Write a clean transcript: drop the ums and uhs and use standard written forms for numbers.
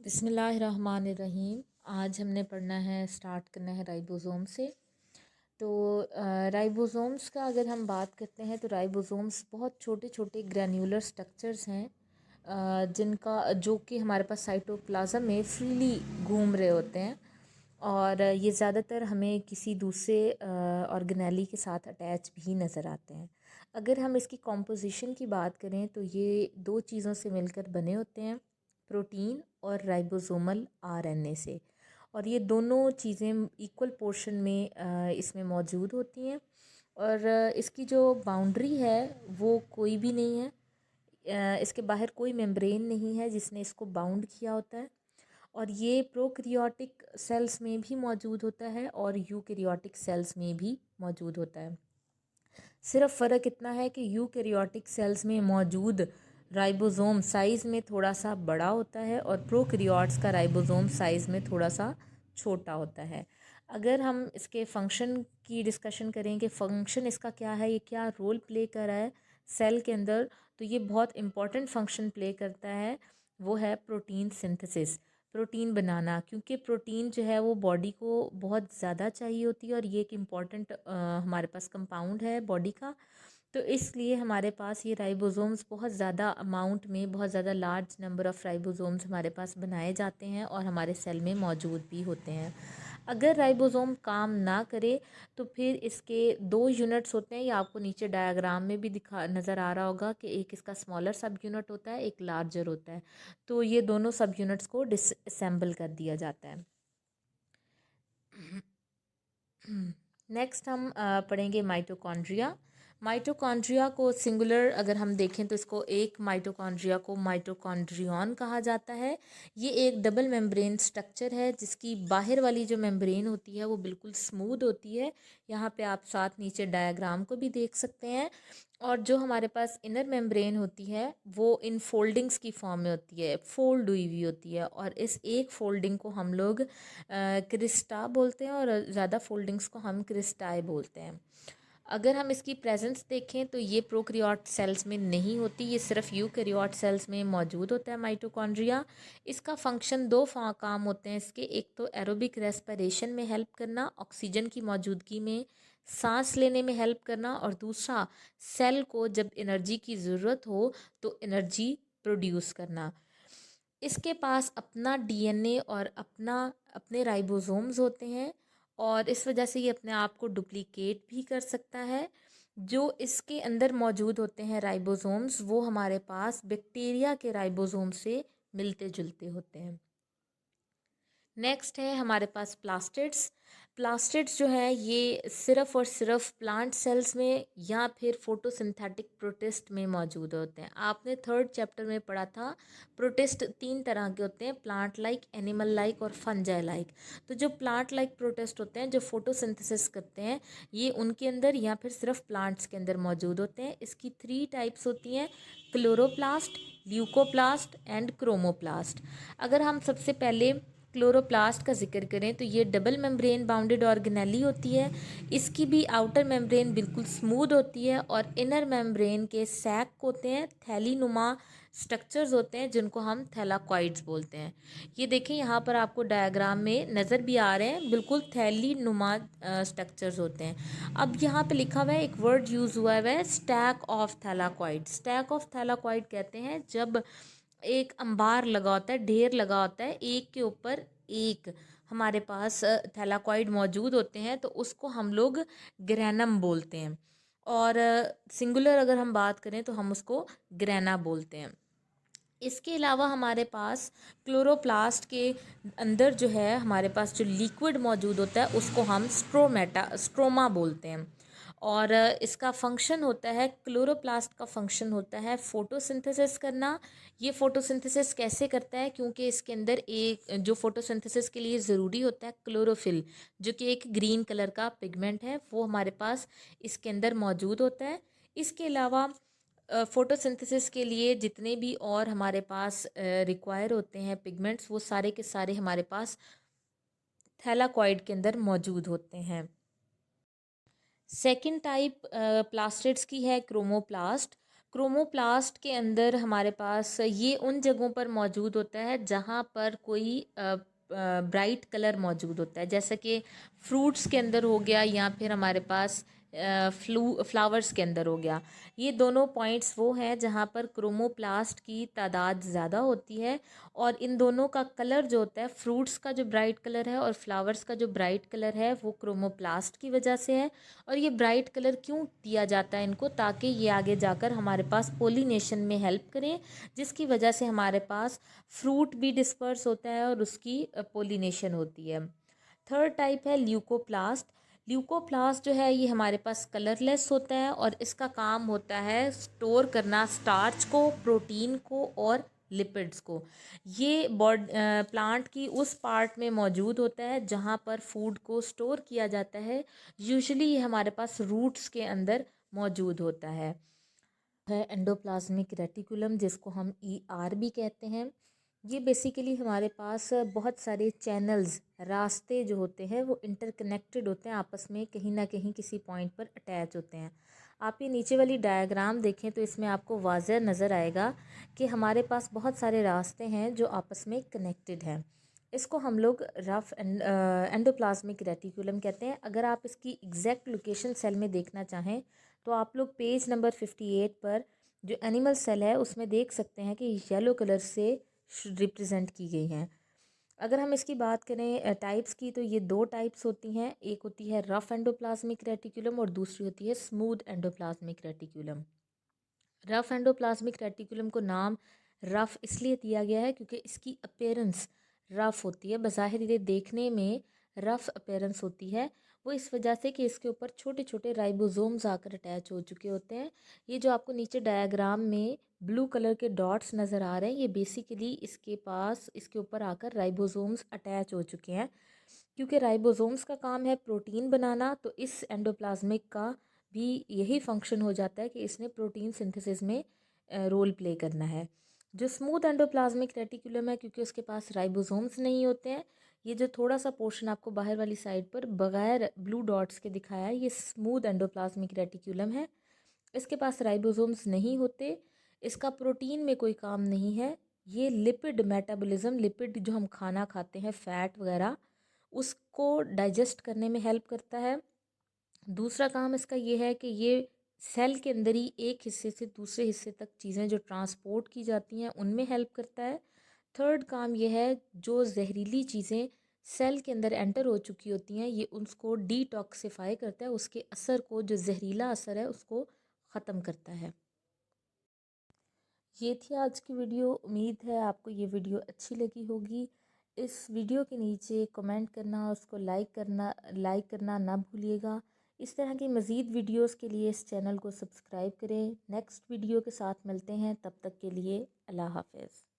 बिस्मिल्लाहिर्रहमानिर्रहीम। आज हमने पढ़ना है, स्टार्ट करना है राइबोसोम से। तो राइबोसोम्स का अगर हम बात करते हैं तो राइबोसोम्स बहुत छोटे छोटे ग्रैन्युलर स्ट्रक्चर्स हैं, जिनका जो कि हमारे पास साइटोप्लाज्म में फ्रीली घूम रहे होते हैं। और ये ज़्यादातर हमें किसी दूसरे ऑर्गेनेली के साथ अटैच भी नज़र आते हैं। अगर हम इसकी कॉम्पोजिशन की बात करें तो ये दो चीज़ों से मिलकर बने होते हैं, प्रोटीन और राइबोसोमल आरएनए से। और ये दोनों चीज़ें इक्वल पोर्शन में इसमें मौजूद होती हैं। और इसकी जो बाउंड्री है वो कोई भी नहीं है, इसके बाहर कोई मेम्ब्रेन नहीं है जिसने इसको बाउंड किया होता है। और ये प्रोकैरियोटिक सेल्स में भी मौजूद होता है और यूकैरियोटिक सेल्स में भी मौजूद होता है। सिर्फ फ़र्क इतना है कि यूकैरियोटिक सेल्स में मौजूद राइबोसोम साइज़ में थोड़ा सा बड़ा होता है और प्रोकैरियोट्स का राइबोसोम साइज़ में थोड़ा सा छोटा होता है। अगर हम इसके फंक्शन की डिस्कशन करें कि फ़ंक्शन इसका क्या है, ये क्या रोल प्ले कर रहा है सेल के अंदर, तो ये बहुत इम्पॉर्टेंट फंक्शन प्ले करता है। वो है प्रोटीन सिंथेसिस, प्रोटीन बनाना। क्योंकि प्रोटीन जो है वो बॉडी को बहुत ज़्यादा चाहिए होती है और ये एक इम्पॉर्टेंट हमारे पास कंपाउंड है बॉडी का। तो इसलिए हमारे पास ये राइबोसोम्स बहुत ज़्यादा अमाउंट में, बहुत ज़्यादा लार्ज नंबर ऑफ़ राइबोसोम्स हमारे पास बनाए जाते हैं और हमारे सेल में मौजूद भी होते हैं। अगर राइबोसोम काम ना करे तो फिर इसके दो यूनिट्स होते हैं, ये आपको नीचे डायग्राम में भी दिखा नज़र आ रहा होगा कि एक इसका स्मॉलर सब यूनिट होता है, एक लार्जर होता है। तो ये दोनों सब यूनिट्स को डिसअसेंबल कर दिया जाता है। नेक्स्ट हम पढ़ेंगे माइटोकॉन्ड्रिया। माइटोकॉन्ड्रिया को सिंगुलर अगर हम देखें तो इसको एक माइटोकॉन्ड्रिया को माइटोकॉन्ड्रियन कहा जाता है। ये एक डबल मेम्ब्रेन स्ट्रक्चर है जिसकी बाहर वाली जो मेम्ब्रेन होती है वो बिल्कुल स्मूथ होती है। यहाँ पे आप साथ नीचे डायग्राम को भी देख सकते हैं। और जो हमारे पास इनर मेम्ब्रेन होती है वो इन फोल्डिंग्स की फॉर्म में होती है, फोल्ड हुई हुई होती है। और इस एक फोल्डिंग को हम लोग क्रिस्टा बोलते हैं और ज़्यादा फोल्डिंग्स को हम क्रिस्टाई बोलते हैं। अगर हम इसकी प्रेजेंस देखें तो ये प्रोकैरियोट सेल्स में नहीं होती, ये सिर्फ यूकैरियोट सेल्स में मौजूद होता है माइटोकॉन्ड्रिया। इसका फंक्शन दो काम होते हैं इसके, एक तो एरोबिक रेस्पिरेशन में हेल्प करना, ऑक्सीजन की मौजूदगी में सांस लेने में हेल्प करना, और दूसरा सेल को जब एनर्जी की ज़रूरत हो तो एनर्जी प्रोड्यूस करना। इसके पास अपना डीएनए और अपने राइबोसोम्स होते हैं और इस वजह से ये अपने आप को डुप्लीकेट भी कर सकता है। जो इसके अंदर मौजूद होते हैं राइबोसोम्स वो हमारे पास बैक्टीरिया के राइबोसोम से मिलते जुलते होते हैं। नेक्स्ट है हमारे पास प्लास्टिड्स। प्लास्टिड्स जो है ये सिर्फ और सिर्फ प्लांट सेल्स में या फिर फोटोसिंथेटिक प्रोटिस्ट में मौजूद होते हैं। आपने थर्ड चैप्टर में पढ़ा था प्रोटिस्ट तीन तरह के होते हैं, प्लांट लाइक, एनिमल लाइक और फंजाई लाइक। तो जो प्लांट लाइक प्रोटिस्ट होते हैं जो फोटोसिंथेसिस करते हैं ये उनके अंदर या फिर सिर्फ प्लांट्स के अंदर मौजूद होते हैं। इसकी थ्री टाइप्स होती हैं, क्लोरोप्लास्ट, ल्यूकोप्लास्ट एंड क्रोमोप्लास्ट। अगर हम सबसे पहले क्लोरोप्लास्ट का जिक्र करें तो ये डबल मेम्ब्रेन बाउंडेड ऑर्गेनेली होती है। इसकी भी आउटर मेम्ब्रेन बिल्कुल स्मूथ होती है और इनर मेम्ब्रेन के सैक होते हैं, थैली नुमा स्ट्रक्चर्स होते हैं जिनको हम थैलाकॉइड्स बोलते हैं। ये देखें यहाँ पर आपको डायग्राम में नज़र भी आ रहे हैं, बिल्कुल थैली नुमा स्ट्रक्चर्स होते हैं। अब यहाँ पे लिखा हुआ है, एक वर्ड यूज़ हुआ है, stack of thylakoid. Stack of thylakoid कहते हैं जब एक अंबार लगा होता है, ढेर लगा होता है, एक के ऊपर एक हमारे पास थैलाकॉइड मौजूद होते हैं तो उसको हम लोग ग्रैनम बोलते हैं। और सिंगुलर अगर हम बात करें तो हम उसको ग्रैना बोलते हैं। इसके अलावा हमारे पास क्लोरोप्लास्ट के अंदर जो है हमारे पास जो लिक्विड मौजूद होता है उसको हम स्ट्रोमा बोलते हैं। और इसका फंक्शन होता है, क्लोरोप्लास्ट का फंक्शन होता है फोटोसिंथेसिस करना। ये फोटोसिंथेसिस कैसे करता है, क्योंकि इसके अंदर एक जो फोटोसिंथेसिस के लिए ज़रूरी होता है क्लोरोफिल, जो कि एक ग्रीन कलर का पिगमेंट है, वो हमारे पास इसके अंदर मौजूद होता है। इसके अलावा फोटोसिंथेसिस के लिए जितने भी और हमारे पास रिक्वायर होते हैं पिगमेंट्स वो सारे के सारे हमारे पास थैलाकॉइड के अंदर मौजूद होते हैं। सेकंड टाइप प्लास्टिड्स की है क्रोमोप्लास्ट। क्रोमोप्लास्ट के अंदर हमारे पास ये उन जगहों पर मौजूद होता है जहाँ पर कोई ब्राइट कलर मौजूद होता है, जैसे कि फ्रूट्स के अंदर हो गया या फिर हमारे पास फ्लावर्स के अंदर हो गया। ये दोनों पॉइंट्स वो हैं जहाँ पर क्रोमोप्लास्ट की तादाद ज़्यादा होती है और इन दोनों का कलर जो होता है, फ्रूट्स का जो ब्राइट कलर है और फ्लावर्स का जो ब्राइट कलर है, वो क्रोमोप्लास्ट की वजह से है। और ये ब्राइट कलर क्यों दिया जाता है इनको? ताकि ये आगे जाकर हमारे पास पोलिनेशन में हेल्प करें, जिसकी वजह से हमारे पास फ्रूट भी डिस्पर्स होता है और उसकी पोलिनेशन होती है। थर्ड टाइप है ल्यूकोप्लास्ट। ल्यूकोप्लास्ट जो है ये हमारे पास कलरलेस होता है और इसका काम होता है स्टोर करना स्टार्च को, प्रोटीन को और लिपिड्स को। ये प्लांट की उस पार्ट में मौजूद होता है जहाँ पर फूड को स्टोर किया जाता है। यूजुअली ये हमारे पास रूट्स के अंदर मौजूद होता है एंडोप्लाज्मिक रेटिकुलम, जिसको हम ER भी कहते हैं। ये बेसिकली हमारे पास बहुत सारे चैनल्स, रास्ते जो होते हैं वो इंटरकनेक्टेड होते हैं आपस में, कहीं ना कहीं किसी पॉइंट पर अटैच होते हैं। आप ये नीचे वाली डायग्राम देखें तो इसमें आपको वाज़ह नज़र आएगा कि हमारे पास बहुत सारे रास्ते हैं जो आपस में कनेक्टेड हैं। इसको हम लोग रफ एंडोप्लाज्मिक रेटिकुलम कहते हैं। अगर आप इसकी एग्जैक्ट लोकेशन सेल में देखना चाहें तो आप लोग पेज नंबर 58 पर जो एनिमल सेल है उसमें देख सकते हैं कि येलो कलर से रिप्रेजेंट की गई हैं। अगर हम इसकी बात करें टाइप्स की, तो ये दो टाइप्स होती हैं। एक होती है रफ एंडोप्लाज्मिक रेटिकुलम और दूसरी होती है smooth endoplasmic reticulum. Rough endoplasmic reticulum को नाम रफ इसलिए दिया गया है क्योंकि इसकी अपीयरेंस रफ होती है, बज़ाहिर ये देखने में रफ अपीयरेंस होती है। वो इस वजह से कि इसके ऊपर छोटे छोटे राइबोसोम्स आकर अटैच हो चुके होते हैं। ये जो आपको नीचे डायग्राम में ब्लू कलर के डॉट्स नज़र आ रहे हैं, ये बेसिकली इसके पास इसके ऊपर आकर राइबोसोम्स अटैच हो चुके हैं। क्योंकि राइबोसोम्स का काम है प्रोटीन बनाना, तो इस एंडोप्लाज्मिक का भी यही फंक्शन हो जाता है कि इसने प्रोटीन सिंथेसिस में रोल प्ले करना है। जो स्मूथ एंडोप्लाज्मिक रेटिकुलम है, क्योंकि उसके पास राइबोसोम्स नहीं होते हैं, ये जो थोड़ा सा पोर्शन आपको बाहर वाली साइड पर बगैर ब्लू डॉट्स के दिखाया है, ये स्मूथ एंडोप्लाज्मिक रेटिकुलम है। इसके पास राइबोसोम्स नहीं होते, इसका प्रोटीन में कोई काम नहीं है। ये लिपिड मेटाबॉलिज्म, लिपिड जो हम खाना खाते हैं फैट वगैरह, उसको डाइजेस्ट करने में हेल्प करता है। दूसरा काम इसका ये है कि ये सेल के अंदर ही एक हिस्से से दूसरे हिस्से तक चीज़ें जो ट्रांसपोर्ट की जाती हैं उनमें हेल्प करता है। थर्ड काम ये है, जो जहरीली चीज़ें सेल के अंदर एंटर हो चुकी होती हैं ये उसको डिटॉक्सिफाई करता है, उसके असर को, जो जहरीला असर है उसको ख़त्म करता है। ये थी आज की वीडियो। उम्मीद है आपको ये वीडियो अच्छी लगी होगी। इस वीडियो के नीचे कमेंट करना, उसको लाइक करना ना भूलिएगा। इस तरह की मज़ीद वीडियोस के लिए इस चैनल को सब्सक्राइब करें। नेक्स्ट वीडियो के साथ मिलते हैं, तब तक के लिए अल्लाह हाफ़िज़।